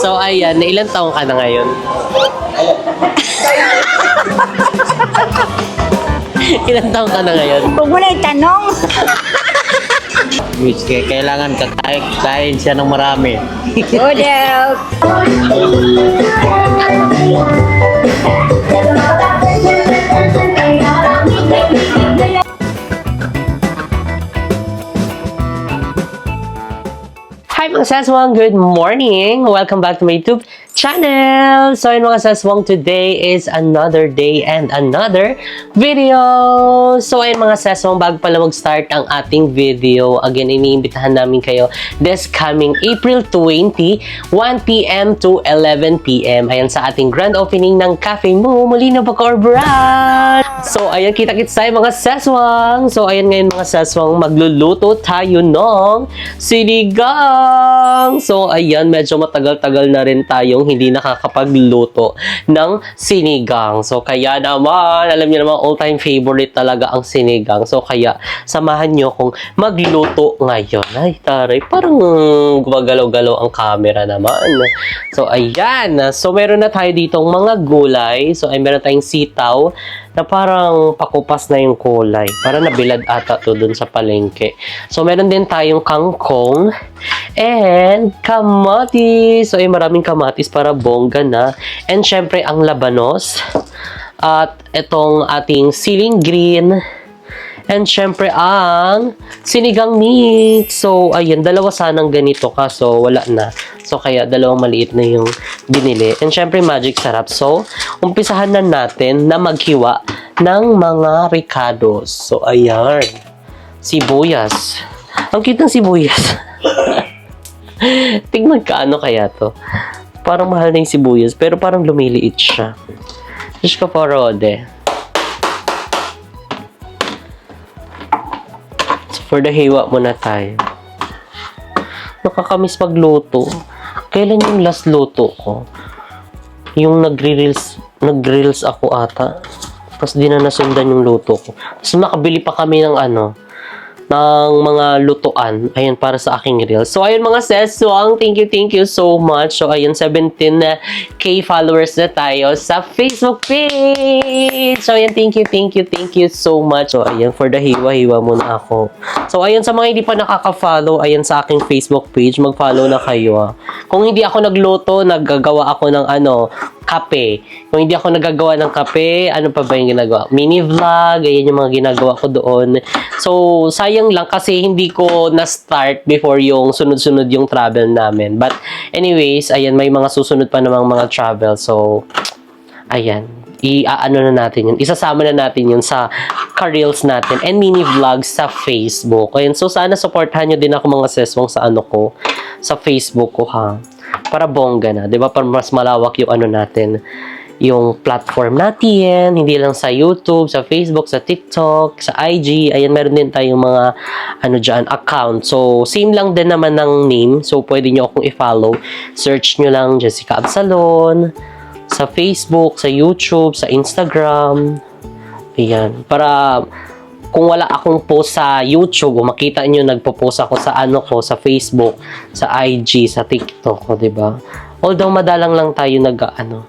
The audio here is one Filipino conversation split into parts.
So, ayan, ilang taong ka na ngayon? Ilang taong ka na ngayon? Huwag mo na itanong. Which kailangan kakain siya ng marami. Odel. Hi mga saswang! Good morning! Welcome back to my YouTube channel! So yun mga saswang, today is another day and another video! So ayun mga saswang, bago pala mag-start ang ating video, again, iniimbitahan namin kayo this coming April 20, 1pm to 11pm. Ayan sa ating grand opening ng Cafe Mo, Molino Bacoor. So ayan, kita-kits tayo mga saswang! So ayan ngayon mga saswang, magluluto tayo ng sinigang! So, ayan, medyo matagal-tagal na rin tayong hindi nakakapagluto ng sinigang. So, kaya naman, alam niyo naman, all-time favorite talaga ang sinigang. So, kaya, samahan niyo kung magluto ngayon. Ay, taray, parang gumagalaw-galaw ang camera naman. So, ayan. So, meron na tayo ditong mga gulay. So, ay meron tayong sitaw na parang pakupas na yung kulay. Parang nabilad ata to dun sa palengke. So, meron din tayong kangkong and kamatis. So, ay maraming kamatis para bongga na. And syempre, ang labanos. At itong ating siling green. And syempre, ang sinigang mix. So, ayan, dalawa sanang ganito kaso wala na. So, kaya dalawang maliit na yung binili. And syempre, magic sarap. So, umpisahan na natin na maghiwa ng mga ricados. So, ayan. Sibuyas. Ang cute ng sibuyas. Tingnan kaano kaya to. Parang mahal na yung sibuyas, pero parang lumiliit siya. Diyos ka po, Rode. For the hiwa muna tayo. Nakakamiss magluto. Kailan yung last luto ko? Yung nag-grills ako ata. Tapos di na nasundan yung luto ko. Tapos nakabili pa kami ng ng mga lutuan. Ayan, para sa aking reels. So, ayun mga seswang. Thank you so much. So, ayun, 17k followers na tayo sa Facebook page. So, ayun, thank you so much. So, ayun, for the hiwa-hiwa muna ako. So, ayun, sa mga hindi pa nakaka-follow, ayun, sa aking Facebook page, mag-follow na kayo. Kung hindi ako nagluto, naggagawa ako ng kape. Kung hindi ako nagagawa ng kape, ano pa ba yung ginagawa? Mini vlog, ayan yung mga ginagawa ko doon. So, sayang lang kasi hindi ko na-start before yung sunod-sunod yung travel namin. But, anyways, ayan, may mga susunod pa namang mga travel. So, ayan, i-ano na natin yun. Isasama na natin yun sa ka-reels natin and mini vlogs sa Facebook. Ayan, so sana supportahan nyo din ako mga seswang sa ko, sa Facebook ko ha. Para bongga na, 'di ba? Para mas malawak yung natin, yung platform natin, hindi lang sa YouTube, sa Facebook, sa TikTok, sa IG. Ayan, meron din tayong mga diyan account. So, same lang din naman ng name. So, pwede nyo akong i-follow. Search nyo lang Jessica Absalon sa Facebook, sa YouTube, sa Instagram. Ayan, para kung wala akong post sa YouTube, makita nyo nagpo-post ako sa ko, sa Facebook, sa IG, sa TikTok, di ba? Although madalang lang tayo nagla-live.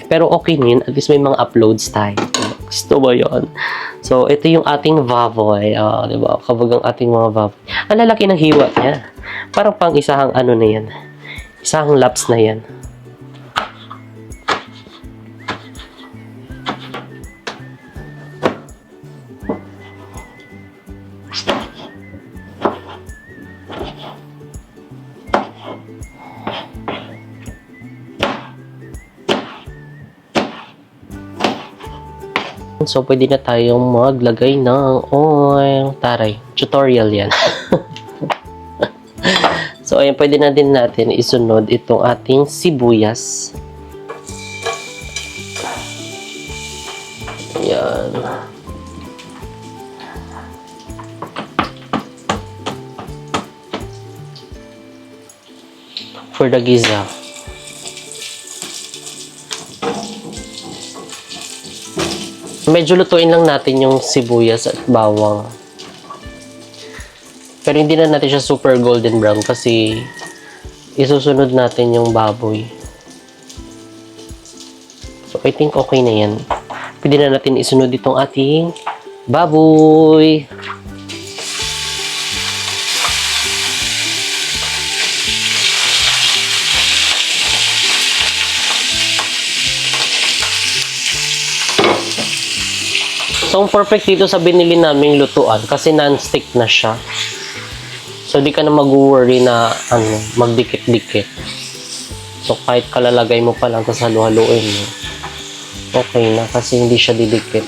Pero okay na yun, at least may mga uploads tayo. Gusto mo yun? So, ito yung ating baboy. Di ba? Kabag ang ating mga baboy. Ang lalaki ng hiwa niya. Parang pang isahang na yan. Isahang laps na yan. So, pwede na tayong maglagay ng oil. Taray, tutorial yan. So, ayan, pwede na din natin isunod itong ating sibuyas. Ayan. For the giza. Medyo lutuin lang natin yung sibuyas at bawang. Pero hindi na natin siya super golden brown kasi isusunod natin yung baboy. So, I think okay na yan. Pwede na natin isunod itong ating baboy. So, ang perfect dito sa binili naming lutuan kasi non-stick na siya. So, di ka na mag-worry na magdikit-dikit. So, kahit kalalagay mo pa lang tapos halu-haluin mo, okay na kasi hindi siya didikit.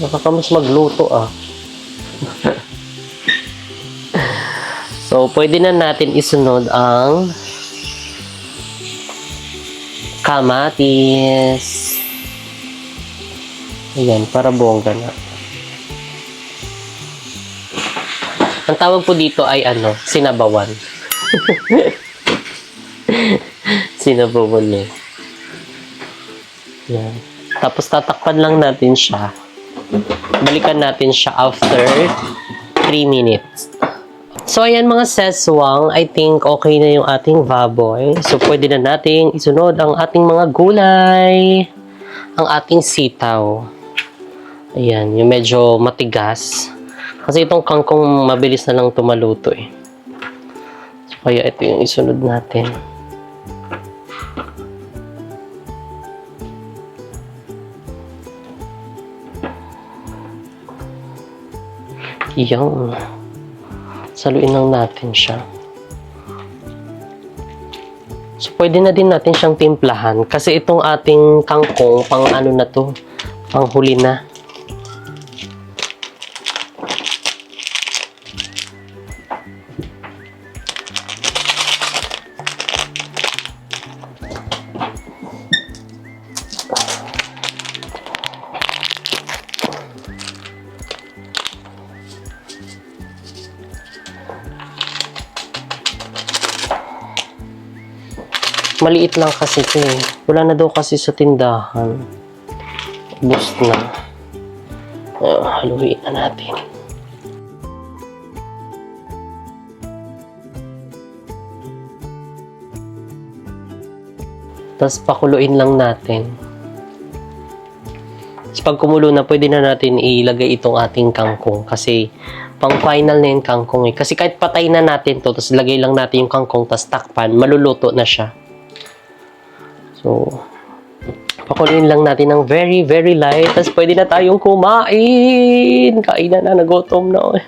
Nakakamas magluto So, pwede na natin isunod ang kamatis. Ayan, para bongga na. Ang tawag po dito ay sinabawan. Sinabawan eh. Yan. Tapos tatakpan lang natin siya. Balikan natin siya after 3 minutes. So, ayan mga seswang, I think okay na yung ating baboy. So, pwede na nating isunod ang ating mga gulay. Ang ating sitaw. Ayan, yung medyo matigas. Kasi itong kangkong mabilis na lang tumaluto eh. So, kaya ito yung isunod natin. Yan. Saluin lang natin siya. So, pwede na din natin siyang timplahan. Kasi itong ating kangkong, pang na to, pang huli na. Maliit lang kasi ito eh. Wala na daw kasi sa tindahan. Ubus na. Haluin na natin. Tapos pakuluin lang natin. Tapos pag kumulo na, pwede na natin ilagay itong ating kangkong. Kasi pang final na yung kangkong eh. Kasi kahit patay na natin to, tapos lagay lang natin yung kangkong, tapos takpan, maluluto na siya. So, pakuluin lang natin ng very, very light. Tapos pwede na tayong kumain. Kainan na, nagutom na.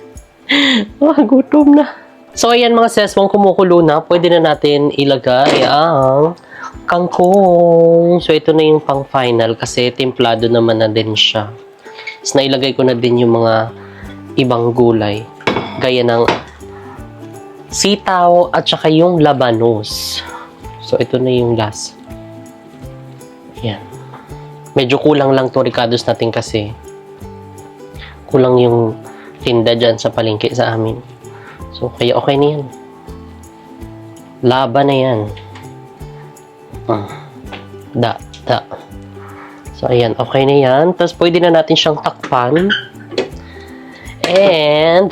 Gutom na. So, ayan mga seswang, kumukulo na. Pwede na natin ilagay ang kangkong. So, ito na yung pang final kasi templado naman na din siya. Tapos nailagay ko na din yung mga ibang gulay. Gaya ng sitaw at saka yung labanos. So, ito na yung last. Yan. Medyo kulang lang to ricados natin kasi kulang yung tinda dyan sa palengke sa amin. So, kaya okay na yan. Laban na yan. Da. So, ayan. Okay na yan. Tapos, pwede na natin siyang takpan. And,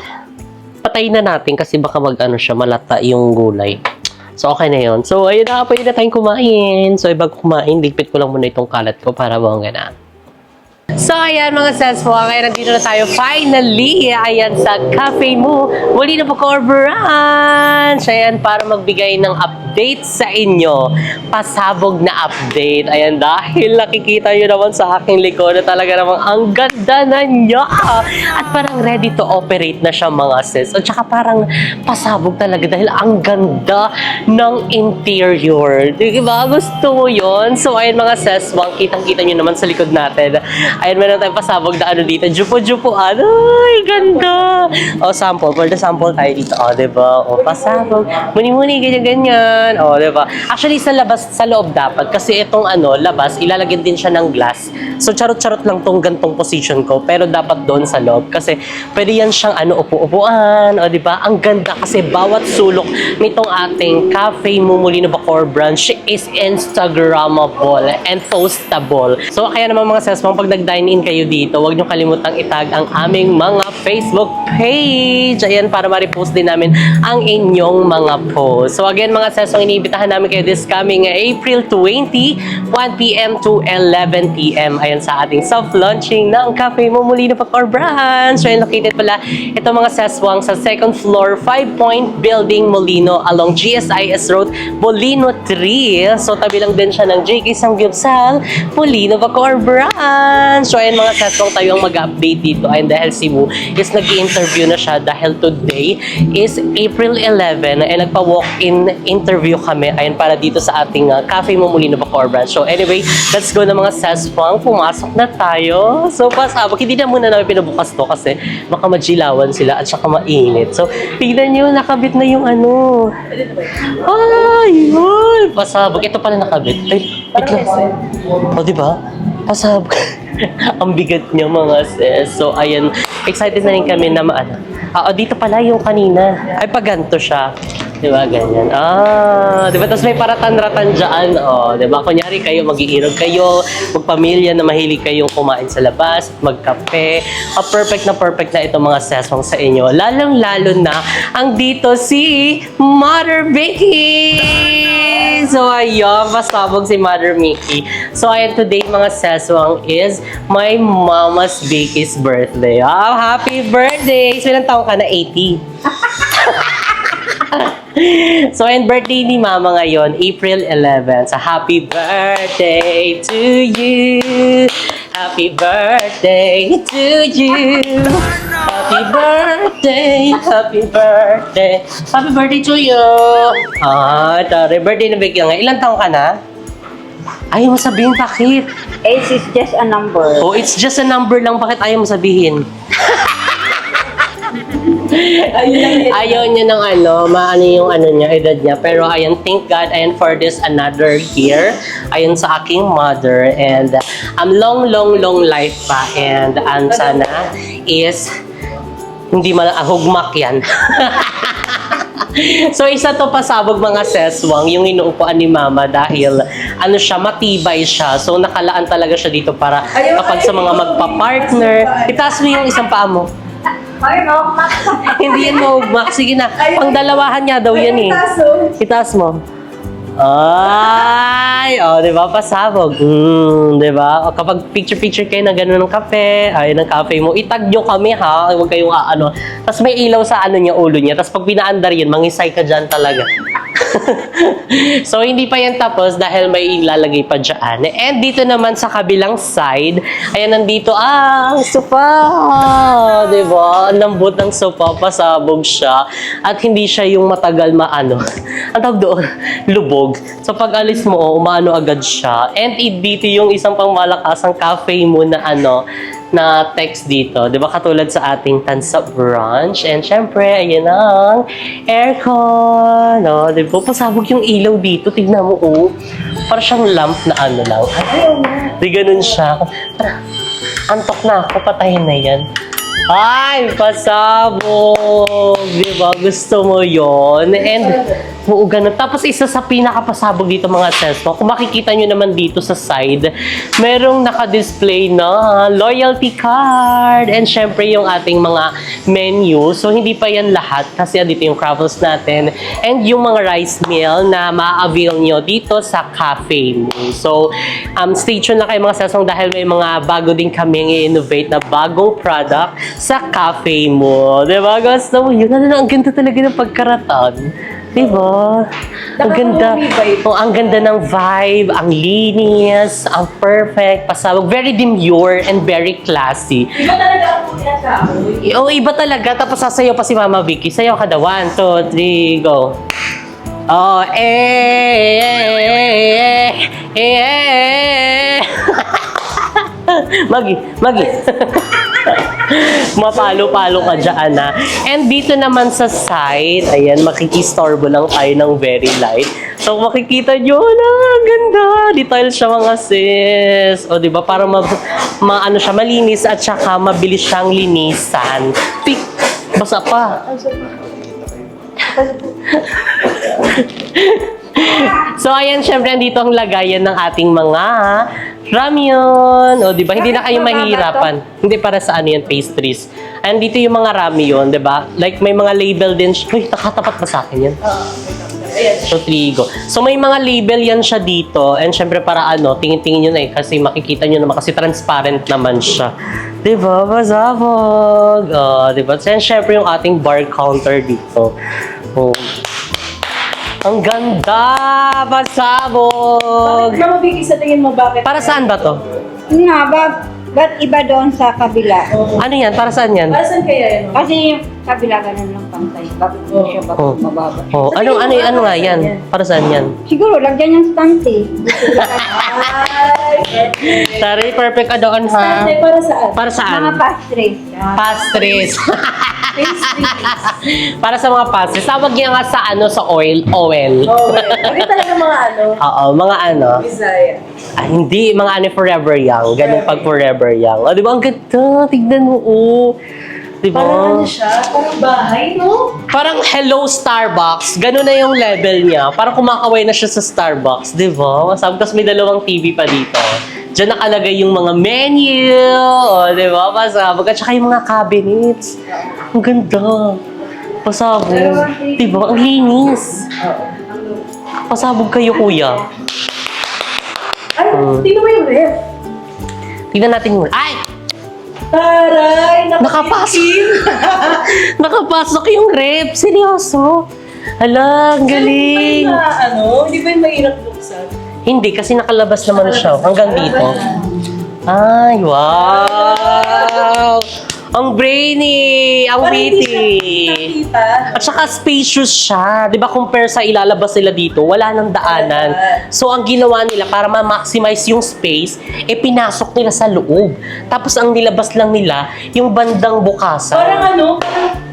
patayin na natin kasi baka siya, malata yung gulay. So, okay na yun. So, ayun na, pwede na tayong kumain. So, bago kumain, ligpit ko lang muna itong kalat ko para bongga na. So, ayan mga seswa, kaya nandito na tayo finally, ayan sa cafe mo, Molino Bacoor Branch. Ayan, para magbigay ng update sa inyo. Pasabog na update. Ayan, dahil nakikita nyo naman sa aking likod na talaga namang ang ganda na niya. At parang ready to operate na siya mga sis. At saka parang pasabog talaga dahil ang ganda ng interior. Diba? Gusto mo yun? So, ayan mga seswa, kitang-kita nyo naman sa likod natin. Ayan, meron tayong pasabog na dito. Jupo-jupuan. Ay, ganda! O, sample. For the sample tayo dito. O, diba? O, pasabog. Muni-muni, ganyan-ganyan. O, diba? Actually, sa labas, sa loob dapat. Kasi itong labas, ilalagyan din siya ng glass. So, charot-charot lang tong gantong position ko. Pero dapat doon sa loob. Kasi, pwede yan siyang upo-upuan. O, diba? Ang ganda kasi bawat sulok nitong ating Cafe Molino Bacoor Branch is Instagrammable and postable. So, kaya naman mga sesmang, pag nag-dine in kayo dito, huwag nyo kalimutang itag ang aming mga Facebook page. Ayan, para ma-repost din namin ang inyong inyong mga posts. So again mga sis, ang iniibitahan namin kayo this coming April 20, 1 p.m. to 11 p.m. Ayan sa ating soft launching ng Cafe Molino Bacoor branch. So ayan, located pala ito mga seswang sa second floor, 5-point building Molino along GSIS Road, Molino 3. So tabi lang din siya ng JK Samgyupsal, Molino Bacoor branch. So ayan mga seswang, tayo ang mag-update dito. Ayan dahil si Wu is nag-i-interview na siya dahil today is April 11 ay nagpa-walk-in interview kami ayan para dito sa ating Cafe Molino Bacoor branch. So anyway, let's go na mga seswang, pumasok na tayo. So pasabog, hindi na muna namin pinabukas to kasi baka majilawan sila at saka mainit. So tignan nyo, nakabit na yung ano. Ay, yun! Pasabog, ito pala nakabit. Ay, wait lang. O diba? Pasabog. Ang bigat niya mga sis. So ayan, excited na rin kami na maano. Dito pala yung kanina. Ay, pag ganito siya. Diba, ganyan. Diba? Tapos may paratan-ratan dyan. Diba? Kunyari kayo, mag-iirog kayo, magpamilya na mahilig kayong kumain sa labas, magkape. Perfect na itong mga sesong sa inyo. Lalong-lalo na ang dito si Mother Mickey! So, ayun, pasabog si Mother Mickey. So, ayun, today mga sesong is my mama's Vicky's birthday. Happy birthday! So, ilang taong ka na? 80. So, and birthday ni Mama ngayon, April 11. So, happy birthday to you. Happy birthday to you. Happy birthday, happy birthday. Happy birthday to you. Tari, birthday na bigyan nga. Ilang taong ka na? Ayaw mo sabihin, bakit? Age is just a number. Oh, it's just a number lang. Bakit ayaw mo sabihin? Ayaw niya ng maano yung niya, edad niya. Pero ayun, thank God, ayun for this another year. Ayun sa aking mother. And long life pa. And sana is hindi hugmak yan. So isa to pasabog mga seswang, yung inuupuan ni Mama dahil siya, matibay siya. So nakalaan talaga siya dito para kapag sa mga magpa-partner, itaas mo yung isang paa mo. Hindi yan mahugmak. Sige na. Pangdalawahan niya daw yan eh. Itaas mo. Ay! Diba? Pasabog. Diba? Kapag picture kayo na gano'n ng kape, ng cafe mo, itag nyo kami ha. Huwag kayong Tapos may ilaw sa niya, ulo niya. Tapos pag pinaandar yun, mangisay ka dyan talaga. So, hindi pa yan tapos dahil may ilalagay pa dyan. And dito naman sa kabilang side, ayan, nandito ang sofa. Diba? Ang lambot ng sofa, pasabog siya. At hindi siya yung matagal ang tawag doon, lubog. So, pag alis mo, umaano agad siya. And dito yung isang pangmalakasang cafe mo na na text dito. Diba? Katulad sa ating Tansa branch. And syempre, ayan ang aircon. Diba? Pasabog yung ilaw dito. Tignan mo, parang siyang lamp na lang. Di ganun siya. Antok na ako. Patayin na yan. Ay, pasabog! Diba? Gusto mo yon. And, ganun. Tapos, isa sa pinakapasabog dito mga sesto, kung makikita nyo naman dito sa side, merong naka-display na loyalty card. And, syempre, yung ating mga menu. So, hindi pa yan lahat kasi dito yung cravels natin. And, yung mga rice meal na ma-avail nyo dito sa cafe mo. So, stay tuned na kayo mga sestong dahil may mga bago din kaming i-innovate na bagong product sa cafe mo. Diba? Gusto mo yun? Ang ganda talaga ng pagkaratan. Diba? Ang ganda. Ang ganda ng vibe, ang linis, ang perfect, pasabog. Very demure and very classy. Iba talaga ako pinasa. Iba talaga. Tapos sasayaw pa si Mama Vicky. Sayaw ka daw. 1, 2, 3, go. Magi. Mapalo-palo ka dyan And dito naman sa side, ayan, makikistorbo lang tayo ng very light. So makikita nyo ang ganda. Detail siya mga sis. Diba? Para siya, malinis at saka mabilis siyang linisan. Basa pa. So, ayan, syempre, andito ang lagayan ng ating mga Ramyun! O, di ba? Hindi na kayo Bakit mababa mahihirapan. Hindi para sa ano yan, pastries. Andito yung mga ramyun, di ba? Like, may mga label din. Uy, nakatapat ba sa akin yan? So, trigo. So, may mga label yan siya dito. And syempre, para ano, tingin-tingin yun eh. Kasi makikita nyo naman. Kasi transparent naman siya. Di ba? Pasabog. Di ba? And syempre, yung ating bar counter dito. Oh. Ang ganda! Pasabog! Bakit mabigay sa tingin mo bakit? Para saan ba to? Nga, ba't iba doon sa kabila? Ano yan? Para saan yan? Para saan kaya yun? Kasi yung kabila ganun lang pantay. Bakit mo siya Oh. mababa? Oh, ano nga yan? Para saan yan? Siguro, lagyan yung stante. Tari, perfect ka doon, ha? Para saan? Para saan? Mga pastries. Pastries. Para sa mga pastries. Tawag niya nga sa ano, sa oil. Bakit talaga mga ano? Oo, mga ano. Bisaya. Hindi, mga ano, forever young. Ganun pag forever young. O, di ba? Ang ganda. Tignan mo, oh. Di ba? Parang ano siya? Parang bahay, no? Parang hello Starbucks. Ganun na yung level niya. Parang kumakaway na siya sa Starbucks. Di ba? Sabi, tapos may dalawang TV pa dito. Diyan nakalagay yung mga menu. O, di ba? Pasabog. At saka yung mga cabinets. Ang ganda. Pasabog. Di ba? Ang linis. Pasabog kayo, kuya. Ay, tingnan mo yung ref. Tignan natin muna. Ay! Taray! Nakapasok! Nakapasok yung rep. Seryoso. Hala, ang galing. Hindi ba yung mahirap buksan? Hindi, kasi nakalabas naman siya. Hanggang dito. Ay, wow! Ang brainy! Ang witty! Nakita. At saka spacious siya. Di ba compare sa ilalabas nila dito, wala nang daanan. So, ang ginawa nila para ma-maximize yung space, pinasok nila sa loob. Tapos, ang nilabas lang nila, yung bandang bukasan. Parang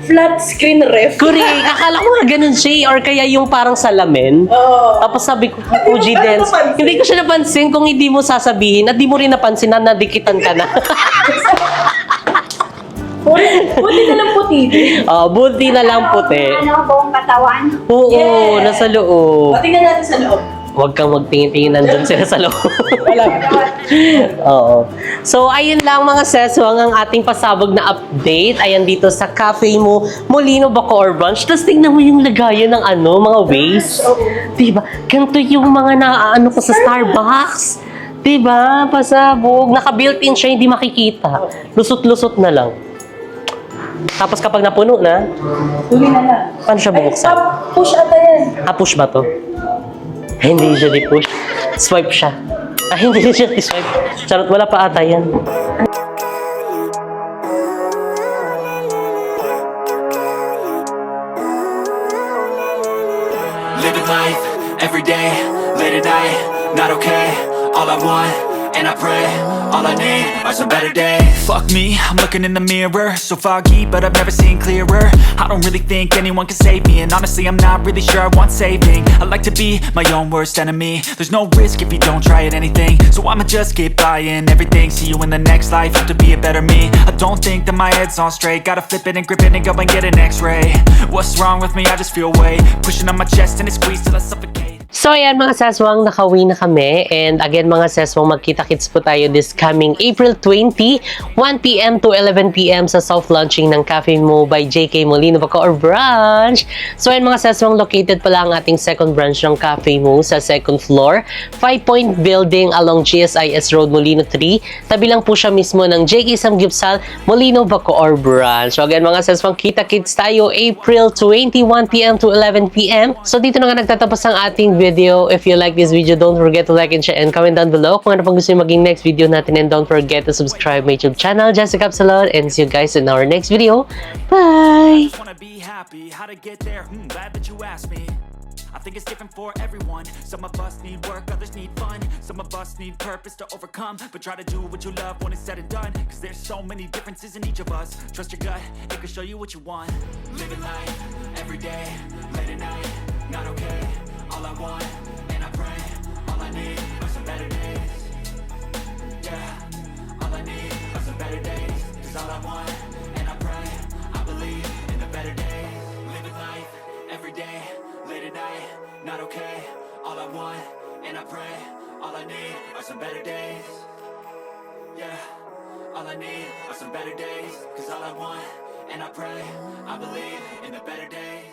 flat screen ref. Correct. Akala ko nga ganun siya or kaya yung parang salamin. Oo. Tapos sabi ko, Fuji Dance. napansin? Hindi ko siya napansin kung hindi mo sasabihin at di mo rin napansin na nadikitan ka na. Buti na lang puti. Buti na lang puti. Buong katawan? Oo, Yes. nasa loob. Tingnan natin sa loob. Huwag kang magtingin-tingin, nandun sila sa loob. Oo. So, ayun lang mga seswang ang ating pasabog na update. Ayan dito sa cafe mo, Molino Bacoor Branch. Tapos tingnan mo yung lagayan ng mga waste. Diba? Ganito yung mga naaano ko sa Starbucks. Diba? Pasabog. Naka-built-in siya, hindi makikita. Lusot-lusot na lang. Tapos kapag napuno na, Huli na lang. paano siya bubuksan? Push ata yan. Push ba to? Ay, hindi siya di-push. Swipe siya. Hindi siya di-swipe. Charot, wala pa ata yan. Living life, every day, late at night, not okay. All I want, and I pray, all I need are some better days. Fuck me, I'm looking in the mirror, so foggy, but I've never seen clearer. I don't really think anyone can save me, and honestly I'm not really sure I want saving. I like to be my own worst enemy. There's no risk if you don't try at anything, so I'ma just keep buying everything. See you in the next life, have to be a better me. I don't think that my head's on straight, gotta flip it and grip it and go and get an x-ray. What's wrong with me? I just feel weight pushing on my chest and it squeezes till I suffocate. So ayan mga seswang, nakauwi na kami. And again mga seswang, magkita-kits po tayo this coming April 20, 1pm to 11pm sa soft launching ng Cafe Mo by JK Molino Bacoor Branch. So ayan mga seswang, located pala ang ating second branch ng Cafe Mo sa second floor. 5-point building along GSIS Road, Molino 3. Tabi lang po siya mismo ng JK Samgipsal Molino Bacoor Branch. So again mga seswang, kita-kits tayo April 20, 1pm to 11pm. So dito na nga nagtatapos ang ating video. If you like this video, don't forget to like and share and comment down below kung ano pang gusto nyo maging next video natin, and don't forget to subscribe my YouTube channel, Jessica Absalon, and see you guys in our next video. Bye! Wanna be happy, how to get there? Glad that you asked me. I think it's different for everyone. Some of us need work, others need fun. Some of us need purpose to overcome. But try to do what you love when it's said and done. Cause there's so many differences in each of us. Trust your gut, it can show you what you want. Living life, every day, late at night, not okay. All I want, and I pray, all I need are some better days. Yeah, all I need are some better days. Cause all I want, and I pray, I believe in the better days. Living life, every day, late at night, not okay. All I want, and I pray, all I need are some better days. yeah. All I need are some better days, 'cause all I want, and I pray, I believe in the better days.